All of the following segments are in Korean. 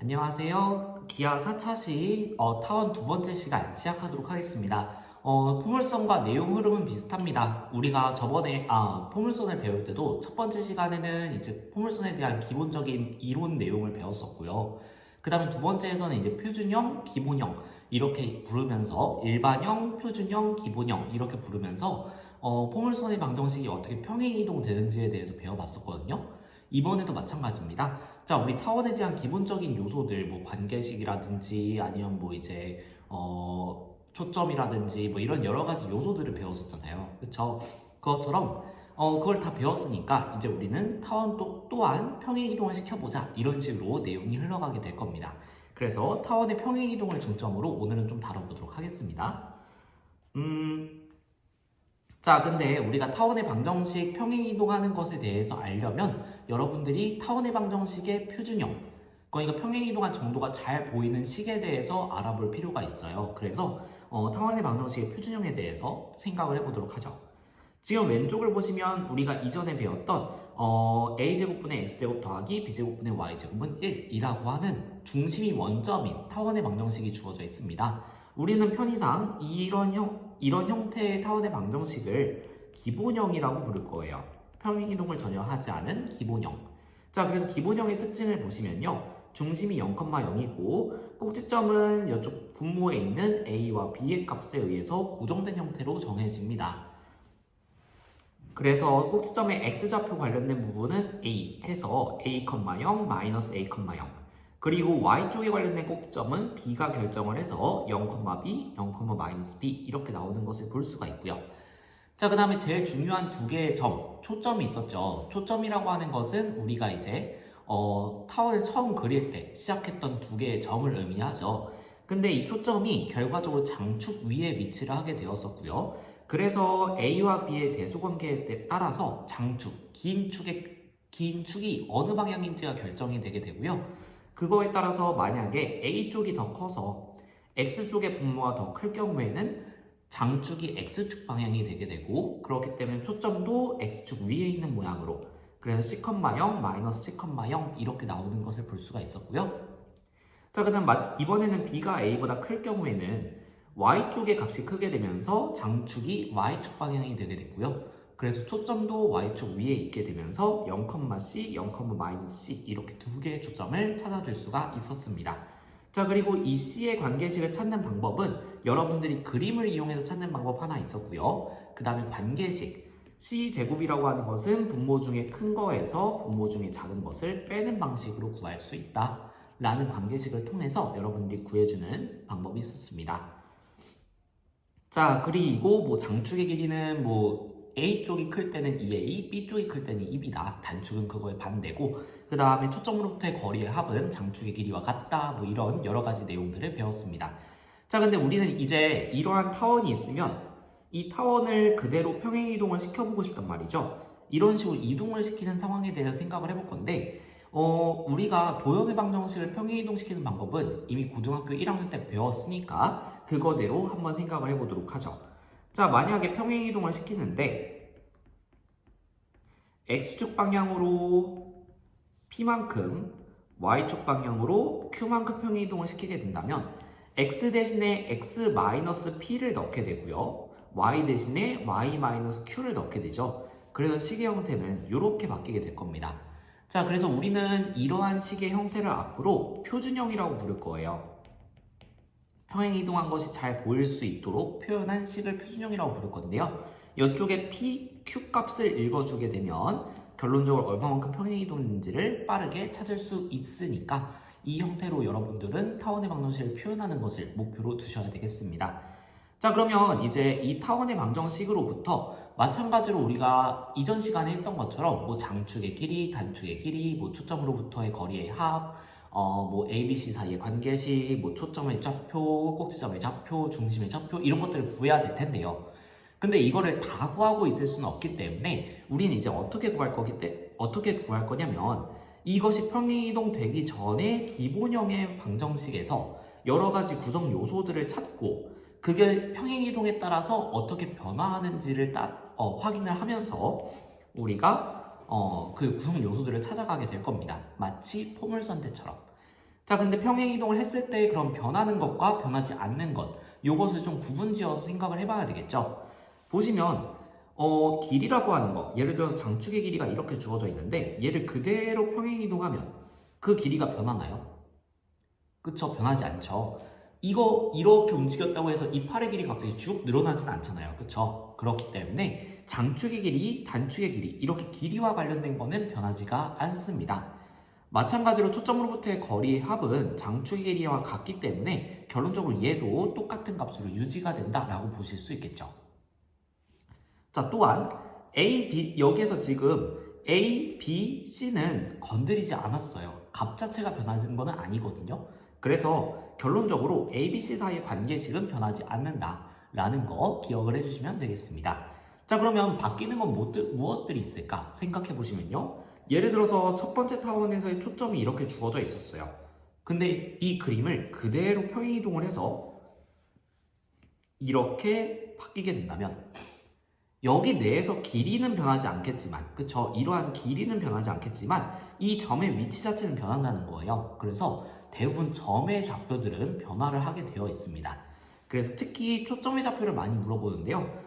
안녕하세요. 기아 4차시 타원 두 번째 시간 시작하도록 하겠습니다. 포물선과 내용 흐름은 비슷합니다. 우리가 저번에 포물선을 배울 때도 첫 번째 시간에는 이제 포물선에 대한 기본적인 이론 내용을 배웠었고요. 그 다음에 두 번째에서는 이제 표준형, 기본형 이렇게 부르면서 일반형, 표준형, 기본형 이렇게 부르면서 포물선의 방정식이 어떻게 평행이동 되는지에 대해서 배워봤었거든요. 이번에도 마찬가지입니다. 자, 우리 타원에 대한 기본적인 요소들, 뭐 관계식이라든지 아니면 뭐 이제 초점이라든지 뭐 이런 여러 가지 요소들을 배웠었잖아요. 그쵸? 그것처럼 그걸 다 배웠으니까 이제 우리는 타원 또한 평행이동을 시켜보자 이런 식으로 내용이 흘러가게 될 겁니다. 그래서 타원의 평행이동을 중점으로 오늘은 좀 다뤄보도록 하겠습니다. 자, 근데 우리가 타원의 방정식 평행이동하는 것에 대해서 알려면 여러분들이 타원의 방정식의 표준형, 그러니까 평행이동한 정도가 잘 보이는 식에 대해서 알아볼 필요가 있어요. 그래서 타원의 방정식의 표준형에 대해서 생각을 해보도록 하죠. 지금 왼쪽을 보시면 우리가 이전에 배웠던 a제곱분의 x제곱 더하기 b제곱분의 y제곱은 1이라고 하는 중심이 원점인 타원의 방정식이 주어져 있습니다. 우리는 편의상 이런 형태의 타원의 방정식을 기본형이라고 부를 거예요. 평행이동을 전혀 하지 않은 기본형. 자, 그래서 기본형의 특징을 보시면요. 중심이 0,0이고 꼭지점은 이쪽 분모에 있는 a와 b의 값에 의해서 고정된 형태로 정해집니다. 그래서 꼭지점의 x좌표 관련된 부분은 a 해서 a,0, 마이너스 a,0 그리고 y쪽에 관련된 꼭지점은 b가 결정을 해서 0,b, 0,-b 이렇게 나오는 것을 볼 수가 있고요. 자, 그 다음에 제일 중요한 두 개의 점, 초점이 있었죠. 초점이라고 하는 것은 우리가 이제 타원을 처음 그릴 때 시작했던 두 개의 점을 의미하죠. 근데 이 초점이 결과적으로 장축 위에 위치를 하게 되었었고요. 그래서 A와 B의 대소관계에 따라서 장축, 긴 축이 어느 방향인지가 결정이 되게 되고요. 그거에 따라서 만약에 A쪽이 더 커서 X쪽의 분모가 더 클 경우에는 장축이 X축 방향이 되게 되고, 그렇기 때문에 초점도 X축 위에 있는 모양으로, 그래서 C,0, 마이너스 C,0 이렇게 나오는 것을 볼 수가 있었고요. 자, 그 다음 이번에는 B가 A보다 클 경우에는 Y쪽의 값이 크게 되면서 장축이 Y축 방향이 되게 됐고요. 그래서 초점도 Y축 위에 있게 되면서 0,C, 0,-C 이렇게 두 개의 초점을 찾아줄 수가 있었습니다. 자, 그리고 이 C의 관계식을 찾는 방법은 여러분들이 그림을 이용해서 찾는 방법 하나 있었고요. 그 다음에 관계식. C제곱이라고 하는 것은 분모 중에 큰 거에서 분모 중에 작은 것을 빼는 방식으로 구할 수 있다 라는 관계식을 통해서 여러분들이 구해주는 방법이 있었습니다. 자, 그리고 뭐 장축의 길이는 뭐 A쪽이 클 때는 2A, B쪽이 클 때는 2B다. 단축은 그거의 반대고, 그 다음에 초점으로부터의 거리의 합은 장축의 길이와 같다. 뭐 이런 여러 가지 내용들을 배웠습니다. 자, 근데 우리는 이제 이러한 타원이 있으면 이 타원을 그대로 평행이동을 시켜보고 싶단 말이죠. 이런 식으로 이동을 시키는 상황에 대해서 생각을 해볼 건데, 우리가 도형의 방정식을 평행이동시키는 방법은 이미 고등학교 1학년 때 배웠으니까 그거대로 한번 생각을 해보도록 하죠. 자, 만약에 평행이동을 시키는데 X축 방향으로 P만큼 Y축 방향으로 Q만큼 평행이동을 시키게 된다면 X 대신에 X-P를 넣게 되고요. Y 대신에 Y-Q를 넣게 되죠. 그래서 식의 형태는 이렇게 바뀌게 될 겁니다. 자, 그래서 우리는 이러한 식의 형태를 앞으로 표준형이라고 부를 거예요. 평행이동한 것이 잘 보일 수 있도록 표현한 식을 표준형이라고 부를 건데요. 이쪽에 P, Q 값을 읽어주게 되면 결론적으로 얼마만큼 평행이동인지를 빠르게 찾을 수 있으니까 이 형태로 여러분들은 타원의 방정식을 표현하는 것을 목표로 두셔야 되겠습니다. 자, 그러면 이제 이 타원의 방정식으로부터 마찬가지로 우리가 이전 시간에 했던 것처럼 뭐 장축의 길이, 단축의 길이, 뭐 초점으로부터의 거리의 합, 뭐 A, B, C 사이의 관계식, 뭐 초점의 좌표, 꼭지점의 좌표, 중심의 좌표 이런 것들을 구해야 될 텐데요. 근데 이거를 다 구하고 있을 수는 없기 때문에 우리는 이제 어떻게 구할 거냐면 이것이 평행이동 되기 전에 기본형의 방정식에서 여러 가지 구성 요소들을 찾고 그게 평행이동에 따라서 어떻게 변화하는지를 확인을 하면서 우리가 그 구성 요소들을 찾아가게 될 겁니다. 마치 포물선대처럼. 자, 근데 평행이동을 했을 때 그럼 변하는 것과 변하지 않는 것, 요것을 좀 구분지어서 생각을 해봐야 되겠죠. 보시면 길이라고 하는 거, 예를 들어서 장축의 길이가 이렇게 주어져 있는데 얘를 그대로 평행이동하면 그 길이가 변하나요? 그쵸? 변하지 않죠. 이거 이렇게 움직였다고 해서 이 팔의 길이가 갑자기 쭉 늘어나진 않잖아요. 그쵸? 그렇기 때문에 장축의 길이, 단축의 길이 이렇게 길이와 관련된 거는 변하지가 않습니다. 마찬가지로 초점으로부터의 거리의 합은 장축의 길이와 같기 때문에 결론적으로 얘도 똑같은 값으로 유지가 된다라고 보실 수 있겠죠. 자, 또한 A, B, 여기에서 지금 A, B, C는 건드리지 않았어요. 값 자체가 변하는 거는 아니거든요. 그래서 결론적으로 A, B, C 사이의 관계식은 변하지 않는다라는 거 기억을 해주시면 되겠습니다. 자, 그러면 바뀌는 건 무엇들이 있을까 생각해 보시면요. 예를 들어서 첫 번째 타원에서의 초점이 이렇게 주어져 있었어요. 근데 이 그림을 그대로 평행이동을 해서 이렇게 바뀌게 된다면 여기 내에서 길이는 변하지 않겠지만, 그쵸? 이러한 길이는 변하지 않겠지만 이 점의 위치 자체는 변한다는 거예요. 그래서 대부분 점의 좌표들은 변화를 하게 되어 있습니다. 그래서 특히 초점의 좌표를 많이 물어보는데요.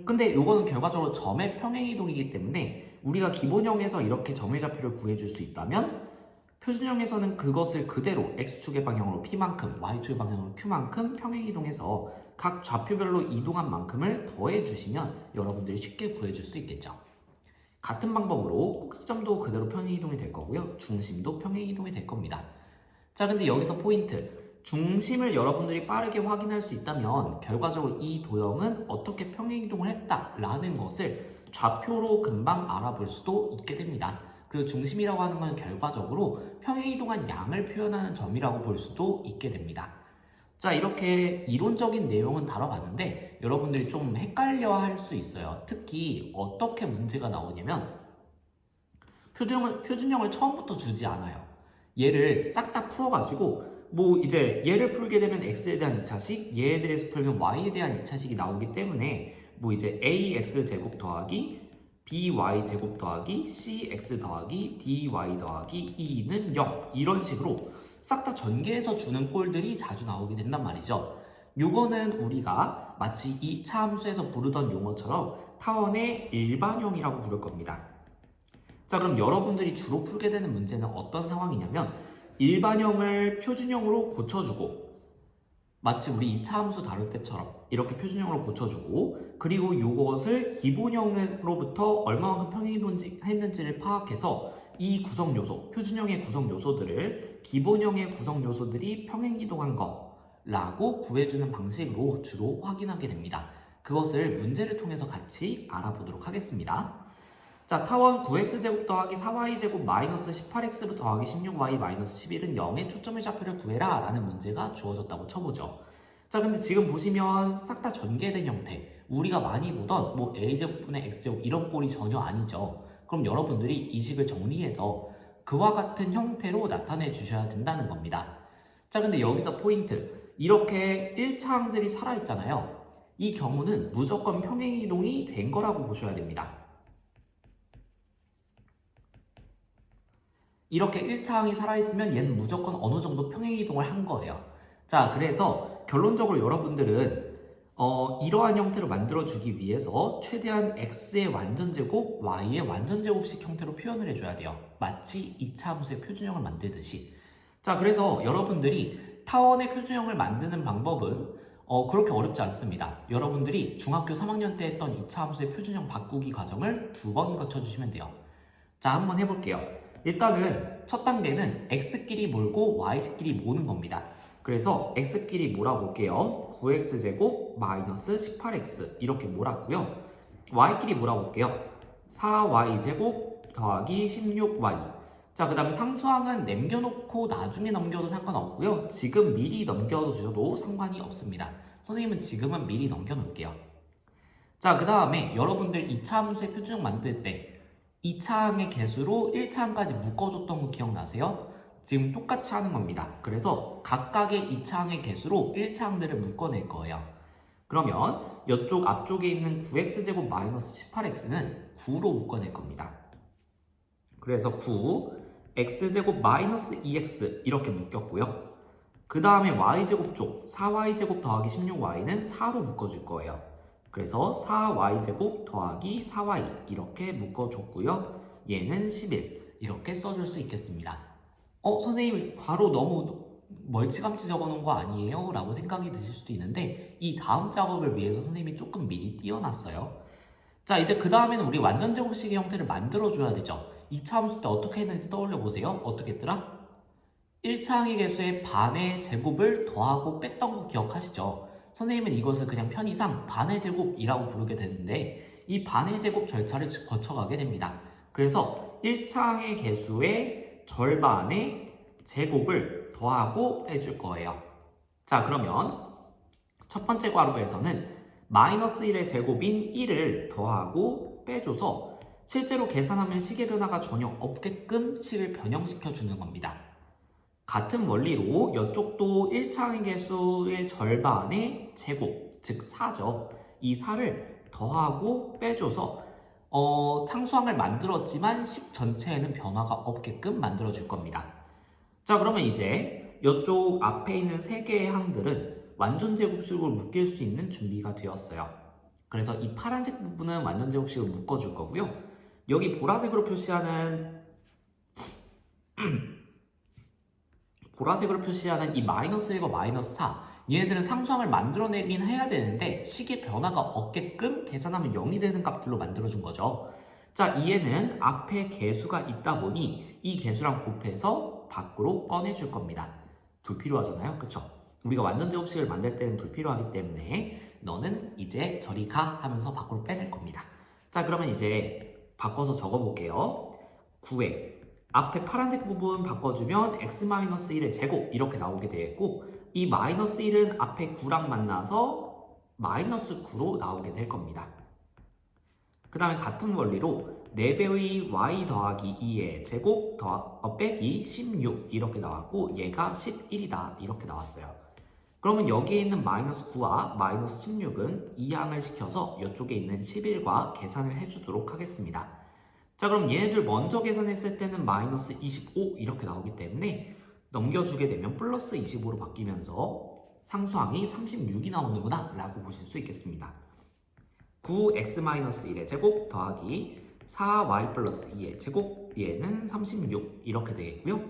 근데 요거는 결과적으로 점의 평행이동이기 때문에 우리가 기본형에서 이렇게 점의 좌표를 구해줄 수 있다면 표준형에서는 그것을 그대로 X축의 방향으로 P만큼, Y축의 방향으로 Q만큼 평행이동해서 각 좌표별로 이동한 만큼을 더해주시면 여러분들이 쉽게 구해줄 수 있겠죠. 같은 방법으로 꼭지점도 그대로 평행이동이 될 거고요. 중심도 평행이동이 될 겁니다. 자, 근데 여기서 포인트. 중심을 여러분들이 빠르게 확인할 수 있다면 결과적으로 이 도형은 어떻게 평행이동을 했다라는 것을 좌표로 금방 알아볼 수도 있게 됩니다. 그리고 중심이라고 하는 건 결과적으로 평행이동한 양을 표현하는 점이라고 볼 수도 있게 됩니다. 자, 이렇게 이론적인 내용은 다뤄봤는데 여러분들이 좀 헷갈려 할 수 있어요. 특히 어떻게 문제가 나오냐면 표준형을 처음부터 주지 않아요. 얘를 싹 다 풀어가지고 뭐 이제 얘를 풀게 되면 x에 대한 2차식, 얘에 대해서 풀면 y에 대한 2차식이 나오기 때문에 뭐 이제 ax 제곱 더하기 by 제곱 더하기 cx 더하기 dy 더하기 2는 0 이런 식으로 싹 다 전개해서 주는 꼴들이 자주 나오게 된단 말이죠. 요거는 우리가 마치 2차 함수에서 부르던 용어처럼 타원의 일반형이라고 부를 겁니다. 자, 그럼 여러분들이 주로 풀게 되는 문제는 어떤 상황이냐면 일반형을 표준형으로 고쳐주고 마치 우리 2차 함수 다룰 때처럼 이렇게 표준형으로 고쳐주고 그리고 이것을 기본형으로부터 얼마만큼 평행이동했는지를 파악해서 이 구성 요소, 표준형의 구성 요소들을 기본형의 구성 요소들이 평행이동한 거라고 구해주는 방식으로 주로 확인하게 됩니다. 그것을 문제를 통해서 같이 알아보도록 하겠습니다. 자, 타원 9x제곱 더하기 4y제곱 마이너스 18x 더하기 16y 마이너스 11은 0의 초점의 좌표를 구해라 라는 문제가 주어졌다고 쳐보죠. 자, 근데 지금 보시면 싹 다 전개된 형태, 우리가 많이 보던 뭐 a제곱분의 x제곱 이런 꼴이 전혀 아니죠. 그럼 여러분들이 이 식을 정리해서 그와 같은 형태로 나타내 주셔야 된다는 겁니다. 자, 근데 여기서 포인트, 이렇게 1차항들이 살아있잖아요. 이 경우는 무조건 평행이동이 된 거라고 보셔야 됩니다. 이렇게 1차항이 살아있으면 얘는 무조건 어느 정도 평행이동을 한 거예요. 자, 그래서 결론적으로 여러분들은 이러한 형태로 만들어주기 위해서 최대한 x의 완전제곱, y의 완전제곱식 형태로 표현을 해줘야 돼요. 마치 2차 함수의 표준형을 만들듯이. 자, 그래서 여러분들이 타원의 표준형을 만드는 방법은 그렇게 어렵지 않습니다. 여러분들이 중학교 3학년 때 했던 2차 함수의 표준형 바꾸기 과정을 2번 거쳐주시면 돼요. 자, 한번 해볼게요. 일단은 첫 단계는 x끼리 몰고 y끼리 모는 겁니다. 그래서 x끼리 몰아볼게요. 9x제곱 마이너스 18x 이렇게 몰았고요. y끼리 몰아볼게요. 4y제곱 더하기 16y. 자, 그 다음에 상수항은 남겨놓고 나중에 넘겨도 상관없고요. 지금 미리 넘겨주셔도 상관이 없습니다. 선생님은 지금은 미리 넘겨놓을게요. 자, 그 다음에 여러분들 2차 함수의 표준형 만들 때 2차항의 개수로 1차항까지 묶어줬던 거 기억나세요? 지금 똑같이 하는 겁니다. 그래서 각각의 2차항의 개수로 1차항들을 묶어낼 거예요. 그러면 이쪽 앞쪽에 있는 9x제곱 마이너스 18x는 9로 묶어낼 겁니다. 그래서 9 x제곱 마이너스 2x 이렇게 묶였고요. 그 다음에 y제곱 쪽 4y제곱 더하기 16y는 4로 묶어줄 거예요. 그래서 4y제곱 더하기 4y 이렇게 묶어줬고요. 얘는 11 이렇게 써줄 수 있겠습니다. 선생님 괄호 너무 멀찌감치 적어놓은 거 아니에요? 라고 생각이 드실 수도 있는데 이 다음 작업을 위해서 선생님이 조금 미리 띄워놨어요. 자, 이제 그 다음에는 우리 완전 제곱식의 형태를 만들어줘야 되죠. 2차 함수 때 어떻게 했는지 떠올려 보세요. 어떻게 했더라? 1차 항의 개수의 반의 제곱을 더하고 뺐던 거 기억하시죠? 선생님은 이것을 그냥 편의상 반의 제곱이라고 부르게 되는데 이 반의 제곱 절차를 거쳐가게 됩니다. 그래서 1차 항의 개수의 절반의 제곱을 더하고 빼줄 거예요. 자, 그러면 첫 번째 괄호에서는 마이너스 1의 제곱인 1을 더하고 빼줘서 실제로 계산하면 식의 변화가 전혀 없게끔 식을 변형시켜 주는 겁니다. 같은 원리로 이쪽도 1차항의 개수의 절반의 제곱, 즉 4죠. 이 4를 더하고 빼줘서 상수항을 만들었지만 식 전체에는 변화가 없게끔 만들어줄 겁니다. 자, 그러면 이제 이쪽 앞에 있는 3개의 항들은 완전 제곱식으로 묶일 수 있는 준비가 되었어요. 그래서 이 파란색 부분은 완전 제곱식으로 묶어줄 거고요. 여기 보라색으로 표시하는 이 마이너스 1과 마이너스 4 얘네들은 상수항을 만들어내긴 해야 되는데 식의 변화가 없게끔 계산하면 0이 되는 값들로 만들어준 거죠. 자, 얘는 앞에 개수가 있다 보니 이 개수랑 곱해서 밖으로 꺼내줄 겁니다. 불필요하잖아요, 그쵸? 우리가 완전 제곱식을 만들 때는 불필요하기 때문에 너는 이제 저리 가 하면서 밖으로 빼낼 겁니다. 자, 그러면 이제 바꿔서 적어볼게요. 9에 앞에 파란색 부분 바꿔주면 x-1의 제곱 이렇게 나오게 되겠고 이 마이너스 1은 앞에 9랑 만나서 마이너스 9로 나오게 될 겁니다. 그 다음에 같은 원리로 4배의 y 더하기 2의 제곱 빼기 16 이렇게 나왔고 얘가 11이다 이렇게 나왔어요. 그러면 여기에 있는 마이너스 9와 마이너스 16은 이항을 시켜서 이쪽에 있는 11과 계산을 해주도록 하겠습니다. 자, 그럼 얘네들 먼저 계산했을 때는 마이너스 25 이렇게 나오기 때문에 넘겨주게 되면 플러스 25로 바뀌면서 상수항이 36이 나오는구나 라고 보실 수 있겠습니다. 9x-1의 제곱 더하기 4y 플러스 2의 제곱 얘는 36 이렇게 되겠고요.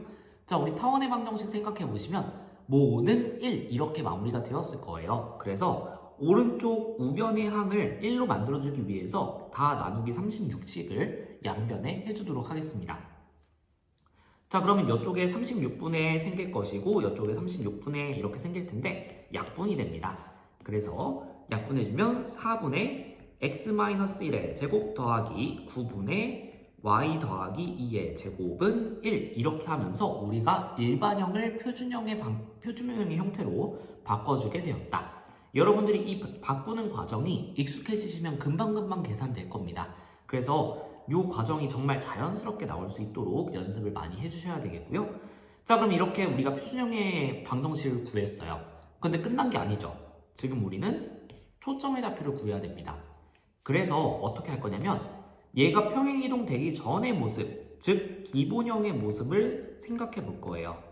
자, 우리 타원의 방정식 생각해 보시면 모는 1 이렇게 마무리가 되었을 거예요. 그래서 오른쪽 우변의 항을 1로 만들어주기 위해서 다 나누기 36씩을 양변에 해주도록 하겠습니다. 자, 그러면 이쪽에 36분의 생길 것이고 이쪽에 36분의 이렇게 생길 텐데 약분이 됩니다. 그래서 약분해주면 4분의 x-1의 제곱 더하기 9분의 y 더하기 2의 제곱은 1 이렇게 하면서 우리가 일반형을 표준형의 형태로 바꿔주게 되었다. 여러분들이 이 바꾸는 과정이 익숙해지시면 금방금방 계산될 겁니다. 그래서 이 과정이 정말 자연스럽게 나올 수 있도록 연습을 많이 해주셔야 되겠고요. 자, 그럼 이렇게 우리가 표준형의 방정식을 구했어요. 근데 끝난 게 아니죠. 지금 우리는 초점의 좌표를 구해야 됩니다. 그래서 어떻게 할 거냐면 얘가 평행이동 되기 전의 모습, 즉 기본형의 모습을 생각해 볼 거예요.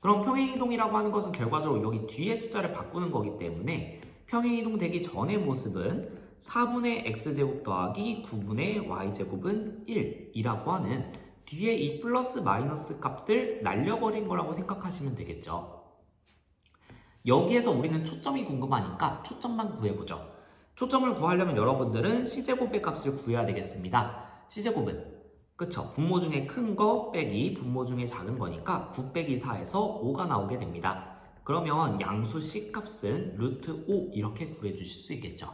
그럼 평행이동이라고 하는 것은 결과적으로 여기 뒤에 숫자를 바꾸는 거기 때문에 평행이동 되기 전의 모습은 4분의 x제곱 더하기 9분의 y제곱은 1이라고 하는 뒤에 이 플러스 마이너스 값들 날려버린 거라고 생각하시면 되겠죠. 여기에서 우리는 초점이 궁금하니까 초점만 구해보죠. 초점을 구하려면 여러분들은 c제곱의 값을 구해야 되겠습니다. c제곱은 그쵸? 분모 중에 큰 거 빼기 분모 중에 작은 거니까 9 빼기 4에서 5가 나오게 됩니다. 그러면 양수 c 값은 루트 5 이렇게 구해주실 수 있겠죠.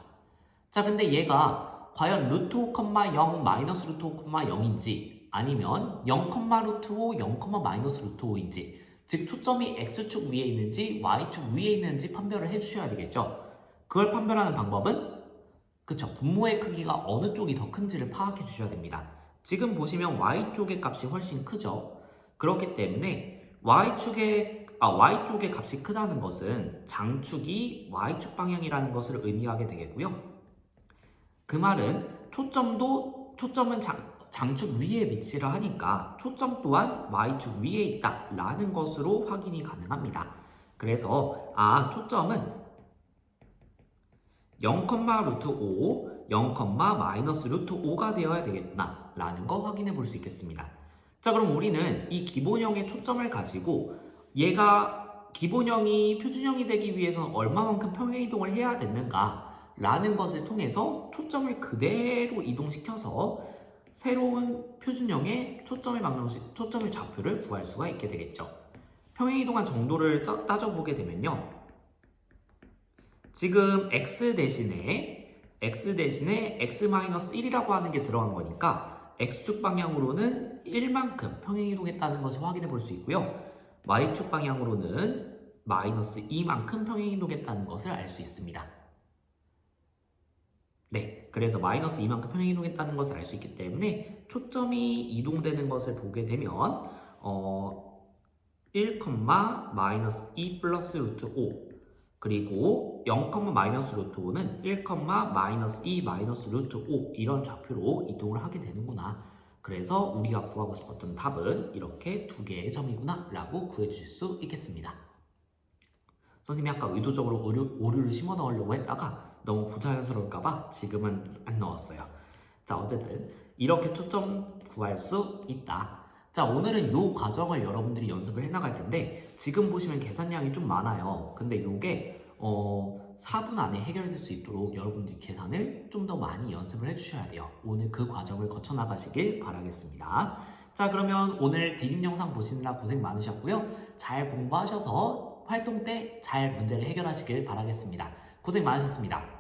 자, 근데 얘가 과연 루트 5,0 마이너스 루트 5,0인지 아니면 0, 루트 5, 0, 마이너스 루트 5인지 즉 초점이 x축 위에 있는지 y축 위에 있는지 판별을 해주셔야 되겠죠. 그걸 판별하는 방법은 그쵸, 분모의 크기가 어느 쪽이 더 큰지를 파악해 주셔야 됩니다. 지금 보시면 y쪽의 값이 훨씬 크죠. 그렇기 때문에 y쪽의 값이 크다는 것은 장축이 y축 방향이라는 것을 의미하게 되겠고요. 그 말은 초점은 장축 위에 위치를 하니까 초점 또한 Y축 위에 있다 라는 것으로 확인이 가능합니다. 그래서 초점은 0, 루트 5, 0, 마이너스 루트 5가 되어야 되겠구나 라는 거 확인해 볼 수 있겠습니다. 자, 그럼 우리는 이 기본형의 초점을 가지고 얘가 기본형이 표준형이 되기 위해서는 얼마만큼 평행이동을 해야 되는가 라는 것을 통해서 초점을 그대로 이동시켜서 새로운 표준형의 초점의 좌표를 구할 수가 있게 되겠죠. 평행이동한 정도를 따져보게 되면요. 지금 x 대신에 x-1이라고 하는 게 들어간 거니까 x축 방향으로는 1만큼 평행이동했다는 것을 확인해 볼 수 있고요. y축 방향으로는 마이너스 2만큼 평행이동했다는 것을 알 수 있습니다. 네, 그래서 마이너스 2만큼 평행이동했다는 것을 알 수 있기 때문에 초점이 이동되는 것을 보게 되면 1, 마이너스 2 플러스 루트 5 그리고 0, 마이너스 루트 5는 1, 마이너스 2 마이너스 루트 5 이런 좌표로 이동을 하게 되는구나. 그래서 우리가 구하고 싶었던 답은 이렇게 두 개의 점이구나 라고 구해주실 수 있겠습니다. 선생님이 아까 의도적으로 오류를 심어 넣으려고 했다가 너무 부자연스러울까봐 지금은 안 넣었어요. 자, 어쨌든 이렇게 초점 구할 수 있다. 자, 오늘은 이 과정을 여러분들이 연습을 해나갈 텐데 지금 보시면 계산량이 좀 많아요. 근데 이게 4분 안에 해결될 수 있도록 여러분들이 계산을 좀 더 많이 연습을 해주셔야 돼요. 오늘 그 과정을 거쳐나가시길 바라겠습니다. 자, 그러면 오늘 디딤 영상 보시느라 고생 많으셨고요. 잘 공부하셔서 활동 때 잘 문제를 해결하시길 바라겠습니다. 고생 많으셨습니다.